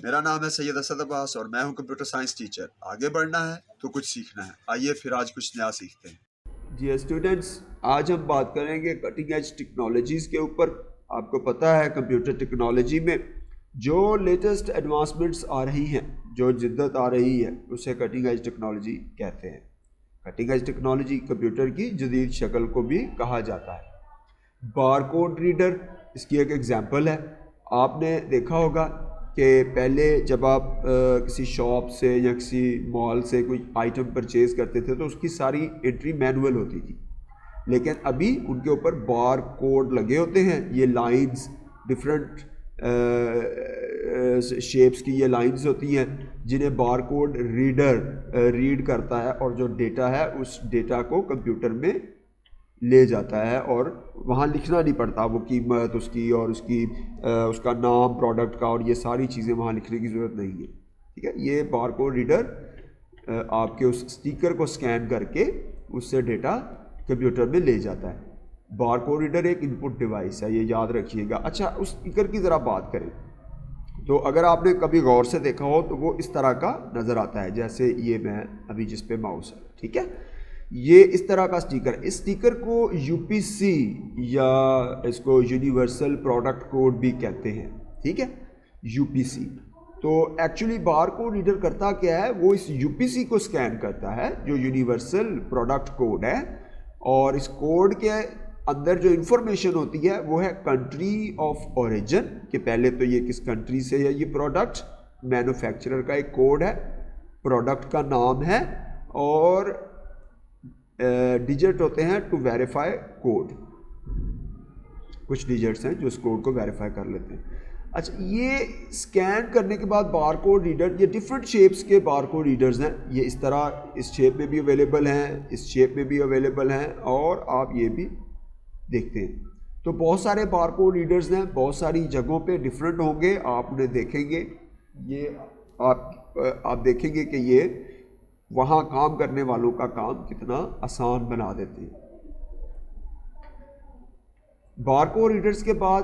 میرا نام ہے سید اسد عباس اور میں ہوں کمپیوٹر سائنس ٹیچر۔ آگے بڑھنا ہے تو کچھ سیکھنا ہے، آئیے پھر آج کچھ نیا سیکھتے ہیں۔ جی اسٹوڈنٹس، آج ہم بات کریں گے کٹنگ ایج ٹیکنالوجیز کے اوپر۔ آپ کو پتہ ہے کمپیوٹر ٹیکنالوجی میں جو لیٹسٹ ایڈوانسمنٹس آ رہی ہیں، جو جدت آ رہی ہے، اسے کٹنگ ایج ٹیکنالوجی کہتے ہیں۔ کٹنگ ایج ٹیکنالوجی کمپیوٹر کی جدید شکل کو بھی کہا جاتا ہے۔ بار کوڈ ریڈر اس کی ایک ایگزامپل ہے۔ آپ نے دیکھا ہوگا کہ پہلے جب آپ کسی شاپ سے یا کسی مال سے کوئی آئٹم پرچیز کرتے تھے تو اس کی ساری انٹری مینول ہوتی تھی، لیکن ابھی ان کے اوپر بار کوڈ لگے ہوتے ہیں۔ یہ لائنز ڈفرینٹ شیپس کی یہ لائنز ہوتی ہیں جنہیں بار کوڈ ریڈر ریڈ کرتا ہے، اور جو ڈیٹا ہے اس ڈیٹا کو کمپیوٹر میں لے جاتا ہے، اور وہاں لکھنا نہیں پڑتا وہ قیمت اس کی اور اس کا نام پروڈکٹ کا، اور یہ ساری چیزیں وہاں لکھنے کی ضرورت نہیں ہے۔ ٹھیک ہے، یہ بار کوڈ ریڈر آپ کے اس اسٹیکر کو سکین کر کے اس سے ڈیٹا کمپیوٹر میں لے جاتا ہے۔ بار کوڈ ریڈر ایک ان پٹ ڈیوائس ہے، یہ یاد رکھیے گا۔ اچھا، اس اسٹیکر کی ذرا بات کریں تو اگر آپ نے کبھی غور سے دیکھا ہو تو وہ اس طرح کا نظر آتا ہے، جیسے یہ میں ابھی جس پہ ماؤس ہے۔ ٹھیک ہے، یہ اس طرح کا اسٹیکر ہے۔ اس اسٹیکر کو یو پی سی یا اس کو یونیورسل پروڈکٹ کوڈ بھی کہتے ہیں۔ ٹھیک ہے، یو پی سی۔ تو ایکچولی بار کوڈ ریڈر کرتا کیا ہے، وہ اس یو پی سی کو سکین کرتا ہے جو یونیورسل پروڈکٹ کوڈ ہے، اور اس کوڈ کے اندر جو انفارمیشن ہوتی ہے وہ ہے کنٹری آف اوریجن، کہ پہلے تو یہ کس کنٹری سے ہے یہ پروڈکٹ، مینوفیکچرر کا ایک کوڈ ہے، پروڈکٹ کا نام ہے، اور ڈیجٹ ہوتے ہیں ٹو ویریفائی کوڈ، کچھ ڈیجٹس ہیں جو اس کوڈ کو ویریفائی کر لیتے ہیں۔ اچھا، یہ سکین کرنے کے بعد بار کوڈ ریڈر، یہ ڈفرینٹ شیپس کے بار کوڈ ریڈرز ہیں، یہ اس طرح اس شیپ میں بھی اویلیبل ہیں، اس شیپ میں بھی اویلیبل ہیں، اور آپ یہ بھی دیکھتے ہیں۔ تو بہت سارے بار کوڈ ریڈرز ہیں، بہت ساری جگہوں پہ ڈفرینٹ ہوں گے، آپ انہیں دیکھیں گے، یہ آپ دیکھیں گے کہ یہ وہاں کام کرنے والوں کا کام کتنا آسان بنا دیتے ہیں۔ بار کوڈ ریڈرز کے بعد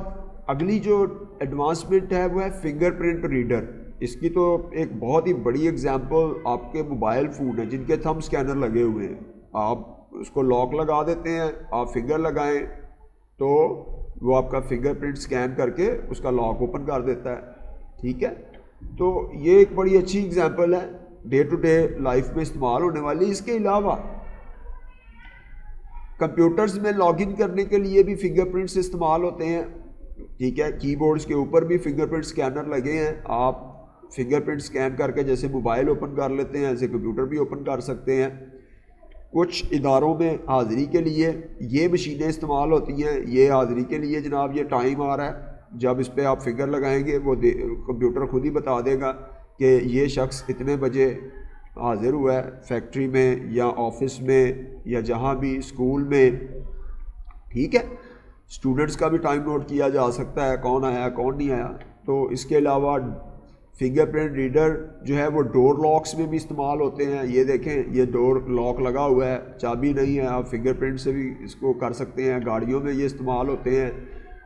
اگلی جو ایڈوانسمنٹ ہے وہ ہے فنگر پرنٹ ریڈر۔ اس کی تو ایک بہت ہی بڑی ایگزامپل آپ کے موبائل فون ہیں جن کے تھم سکینر لگے ہوئے ہیں۔ آپ اس کو لاک لگا دیتے ہیں، آپ فنگر لگائیں تو وہ آپ کا فنگر پرنٹ سکین کر کے اس کا لاک اوپن کر دیتا ہے۔ ٹھیک ہے، تو یہ ایک بڑی اچھی ایگزامپل ہے ڈے ٹو ڈے لائف میں استعمال ہونے والی۔ اس کے علاوہ کمپیوٹرز میں لاگ ان کرنے کے لیے بھی فنگر پرنٹس استعمال ہوتے ہیں۔ ٹھیک ہے، کی بورڈز کے اوپر بھی فنگر پرنٹ سکینر لگے ہیں، آپ فنگر پرنٹ سکین کر کے جیسے موبائل اوپن کر لیتے ہیں ایسے کمپیوٹر بھی اوپن کر سکتے ہیں۔ کچھ اداروں میں حاضری کے لیے یہ مشینیں استعمال ہوتی ہیں، یہ حاضری کے لیے جناب یہ ٹائم آ رہا ہے، جب اس پہ آپ فنگر لگائیں گے وہ کمپیوٹر خود ہی بتا دے گا کہ یہ شخص اتنے بجے حاضر ہوا ہے فیکٹری میں یا آفس میں یا جہاں بھی، اسکول میں۔ ٹھیک ہے، اسٹوڈنٹس کا بھی ٹائم نوٹ کیا جا سکتا ہے، کون آیا کون نہیں آیا۔ تو اس کے علاوہ فنگر پرنٹ ریڈر جو ہے وہ ڈور لاکس میں بھی استعمال ہوتے ہیں۔ یہ دیکھیں، یہ ڈور لاک لگا ہوا ہے، چابی نہیں ہے، آپ فنگر پرنٹ سے بھی اس کو کر سکتے ہیں۔ گاڑیوں میں یہ استعمال ہوتے ہیں،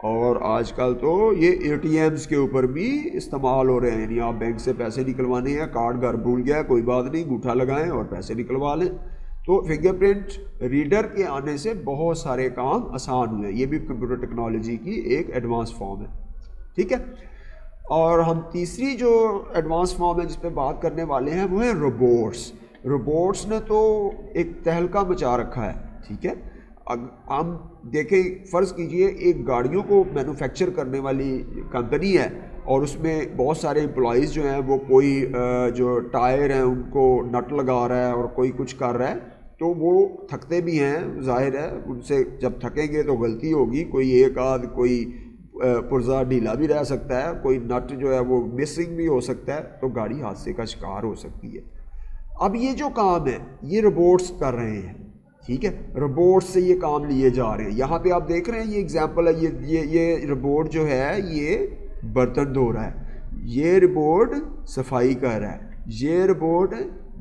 اور آج کل تو یہ اے ٹی ایمز کے اوپر بھی استعمال ہو رہے ہیں، یعنی آپ بینک سے پیسے نکلوانے ہیں، کارڈ گھر بھول گیا کوئی بات نہیں، انگوٹھا لگائیں اور پیسے نکلوا لیں۔ تو فنگر پرنٹ ریڈر کے آنے سے بہت سارے کام آسان ہوئے ہیں، یہ بھی کمپیوٹر ٹیکنالوجی کی ایک ایڈوانس فارم ہے۔ ٹھیک ہے، اور ہم تیسری جو ایڈوانس فارم ہے جس پہ بات کرنے والے ہیں وہ ہیں روبوٹس۔ روبوٹس نے تو ایک تہلکہ مچا رکھا ہے۔ ٹھیک ہے، ہم دیکھیں، فرض کیجئے ایک گاڑیوں کو مینوفیکچر کرنے والی کمپنی ہے، اور اس میں بہت سارے امپلائیز جو ہیں وہ کوئی جو ٹائر ہیں ان کو نٹ لگا رہا ہے اور کوئی کچھ کر رہا ہے، تو وہ تھکتے بھی ہیں، ظاہر ہے ان سے جب تھکیں گے تو غلطی ہوگی، کوئی ایک آدھ کوئی پرزا ڈھیلا بھی رہ سکتا ہے، کوئی نٹ جو ہے وہ مسنگ بھی ہو سکتا ہے، تو گاڑی حادثے کا شکار ہو سکتی ہے۔ اب یہ جو کام ہے یہ روبوٹس کر رہے ہیں۔ ٹھیک ہے، روبوٹس سے یہ کام لیے جا رہے ہیں۔ یہاں پہ آپ دیکھ رہے ہیں یہ ایگزامپل ہے، یہ روبوٹ جو ہے یہ برتن دھو رہا ہے، یہ روبوٹ صفائی کر رہا ہے، یہ روبوٹ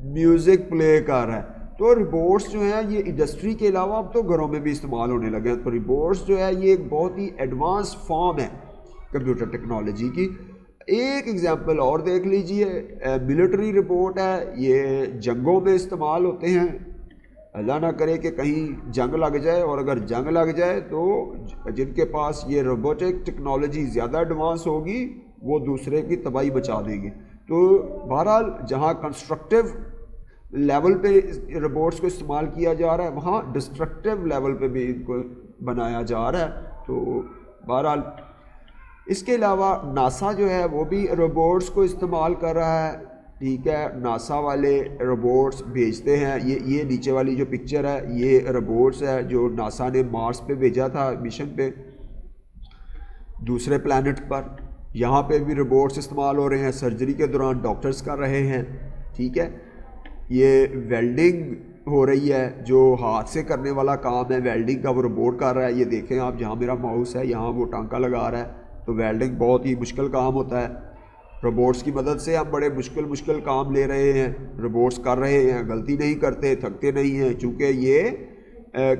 میوزک پلے کر رہا ہے۔ تو روبوٹس جو ہیں یہ انڈسٹری کے علاوہ اب تو گھروں میں بھی استعمال ہونے لگے ہیں۔ تو روبوٹس جو ہے یہ ایک بہت ہی ایڈوانس فارم ہے کمپیوٹر ٹیکنالوجی کی۔ ایک ایگزامپل اور دیکھ لیجئے، ملٹری رپورٹ ہے، یہ جنگوں میں استعمال ہوتے ہیں. اللہ نہ کرے کہ کہیں جنگ لگ جائے، اور اگر جنگ لگ جائے تو جن کے پاس یہ روبوٹک ٹیکنالوجی زیادہ ایڈوانس ہوگی وہ دوسرے کی تباہی بچا دیں گے. تو بہرحال جہاں کنسٹرکٹیو لیول پہ روبوٹس کو استعمال کیا جا رہا ہے، وہاں ڈسٹرکٹیو لیول پہ بھی ان کو بنایا جا رہا ہے. تو بہرحال اس کے علاوہ ناسا جو ہے وہ بھی روبوٹس کو استعمال کر رہا ہے. ٹھیک ہے، ناسا والے روبوٹس بھیجتے ہیں. یہ نیچے والی جو پکچر ہے یہ روبوٹس ہے جو ناسا نے مارس پہ بھیجا تھا مشن پہ، دوسرے پلانٹ پر. یہاں پہ بھی روبوٹس استعمال ہو رہے ہیں، سرجری کے دوران ڈاکٹرز کر رہے ہیں. ٹھیک ہے، یہ ویلڈنگ ہو رہی ہے، جو ہاتھ سے کرنے والا کام ہے ویلڈنگ کا وہ روبوٹ کر رہا ہے. یہ دیکھیں آپ، جہاں میرا ماؤس ہے یہاں وہ ٹانکا لگا رہا ہے. تو ویلڈنگ بہت ہی مشکل کام ہوتا ہے. روبوٹس کی مدد سے ہم بڑے مشکل کام لے رہے ہیں، روبوٹس کر رہے ہیں، غلطی نہیں کرتے، تھکتے نہیں ہیں، چونکہ یہ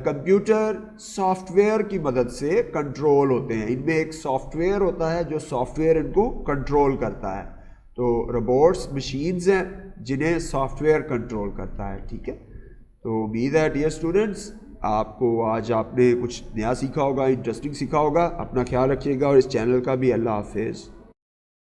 کمپیوٹر سافٹ ویئر کی مدد سے کنٹرول ہوتے ہیں. ان میں ایک سافٹ ویئر ہوتا ہے جو سافٹ ویئر ان کو کنٹرول کرتا ہے. تو روبوٹس مشینز ہیں جنہیں سافٹ ویئر کنٹرول کرتا ہے. ٹھیک ہے، تو امید ہے ڈیئر اسٹوڈنٹس آپ کو آج آپ نے کچھ نیا سیکھا ہوگا، انٹرسٹنگ سیکھا ہوگا. اپنا خیال رکھیے گا، اور اس چینل کا بھی. اللہ حافظ.